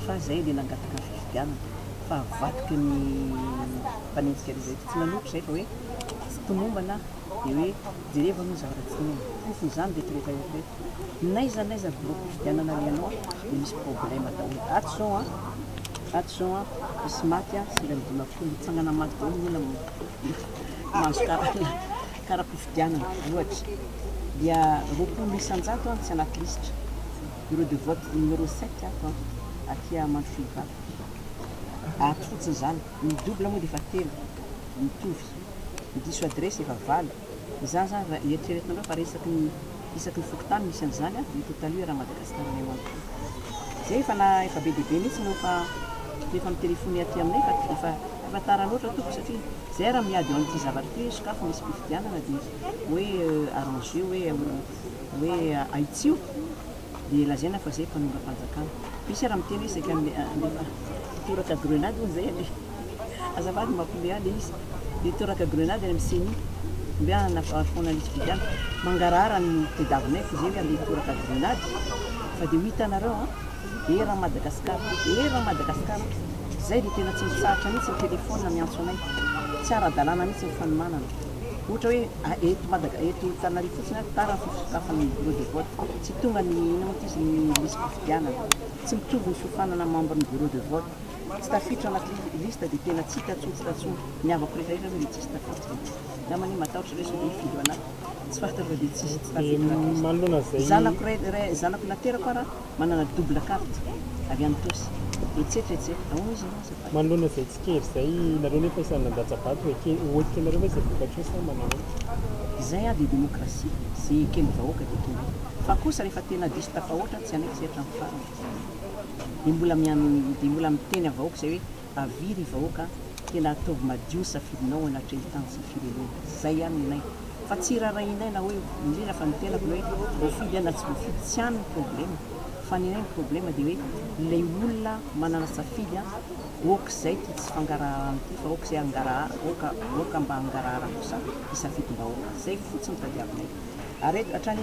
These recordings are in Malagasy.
fa zay le nangataka ny fifidianana fa avadiky ny mpanenjika zay tsy manopy zay fa hoe tsy tomombana dia hoe jereva no zavatra tsy tomombana fofon'izany rehetrarehetra rehetra naiza bloco fifidianana le ianao dia misy problème daholo ato zao misy maty sivy amby dimampolo mitsangana maty daholo ny olona mahazo karaha-pifidianana ohatra dia roapolo isan-jato tsy anaty lisitra bureau de vote numéro 7 ato aty Mandrofiva ato fotsiny zany midouble moa dia efa telo mitovy diso adresse efa valo izany zany eritreretinareo fa isaky ny fokotany misy an'izany ny totaly raha Madagasikara ny amany zay efa be dia be mihitsy no fa rehefa mitelefony aty aminay efa taran'ohatra toko satria zay raha miady eo an'ity zavatra ity sakafo misy mpifidianana dia hoe arrangé hoe aitsio dia lazaina fa zay mpanonga-panjakana misy raha miteny hoe saika toraka grenade hoy zay ale azafady mampilealy izy dia toraka grenade any amin'ny CENI mbe foana lisy fidiana mangarahara ny tediavinay fa zay hoe ale toraka grenade fa dia ho hitanareo raha Madagasikara zay dia tena tsy misaritra mihitsy ny telefôna miantso anay tsy ara-dalàna mihitsy ny fanomanana ohatra hoe eto tanary fotsiny tara fisokafan'ny bureau de vote tsy tonga ny izy ny lisy fifidianana tsy mitovy ny fiofanana membre ny bureau de vote tsy tafiditra anaty lista dia tena tsy hitatsoa miavako rehetrarehetra hoe tsisy tafiditra namany matahotra hoe sody fido anaty tsy fantatra fa dia tsisy tsy tafiditra zanako naterako ara manana double carte avy any tosy etsetra ahoana izy manoloana zay tsikery zay nareo nefa isany nandatsabato oetika nareo hoe zay vokatra sa manao zay dia démocratie zay ekeny vahoaka dia ekeny fa kosa rehefa tena diso tafahoatra tsy anaiky setra amin'ny farany dia mbola miteny avahoaka zay hoe aviry vahoaka tena ataovy madio ny safidinao anatreny tany sy firenena zay ihany ninay fa tsy rarahinay na hoe indrindra fa nitenako hoe voafidy ana tsy voafidy tsy any ny problème fa ninay ny problème dia hoe ilay olona manana safidy oka zay ty tsy fangarahana ty fa oka zay oka mba hangarahara kosa isafidim-bahoaka zay fotsiny tadiavinay hatrany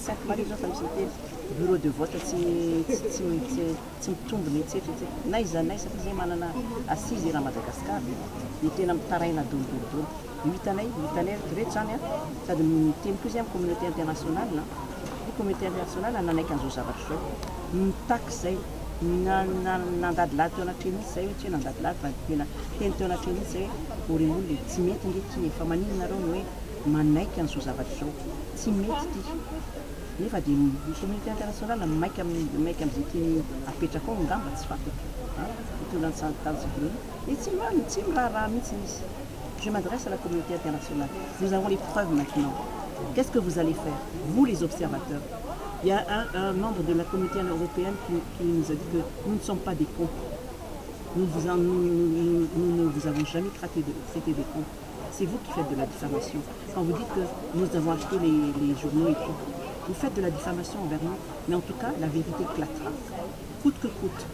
5 Marie zao fa misy miteny bureau de vote tsy mitombony etsetra naiza satria zay manana assise raha Madagasikara dia tena mitaraina dolodolodolo hitanay rehetra zany sady miteny koa zay amin'ny communauté internationale ny communauté internationale nanaiky an'izao zavatra zao mitaky zay nandadilady teo anatreny mihitsy zay hoe tsy hoe nandadilady fa tena teny teo anatreny mihitsy zay hoe oren'olona tsy mety ngeky fa manino nareo ny hoe manaiky an'izao zavatra zao tsy mety ty nefa dia ny communauté internationale maika amin'izay tiany apetraka ao ngamba tsy fantatra itondran'ny tany civile et tsy miraharaha mihitsy izy. Je m'adresse à la communauté internationale. Nous avons les preuves maintenant. Qu'est-ce que vous allez faire, vous les observateurs? Il y a un membre de la communauté européenne qui nous a dit que nous ne sommes pas des cons. Nous ne vous avons jamais traité des cons. C'est vous qui faites de la diffamation. Quand vous dites que nous avons acheté les journaux et tout, vous faites de la diffamation envers nous, mais en tout cas, la vérité éclatera. Coûte que coûte.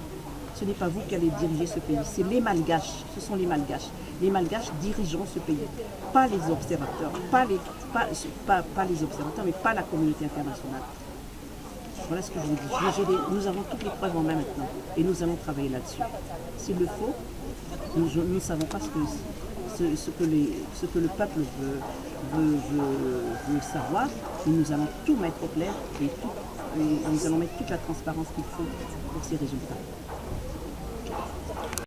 Ce n'est pas vous qui allez diriger ce pays, c'est les Malgaches, ce sont les Malgaches. Les Malgaches dirigeront ce pays, pas les observateurs, pas les observateurs, mais pas la communauté internationale. Voilà ce que je vous dis. Nous avons toutes les preuves en main maintenant et nous allons travailler là-dessus. S'il le faut, nous ne savons pas ce que le peuple veut savoir, mais nous allons tout mettre au clair et nous allons mettre toute la transparence qu'il faut pour ces résultats.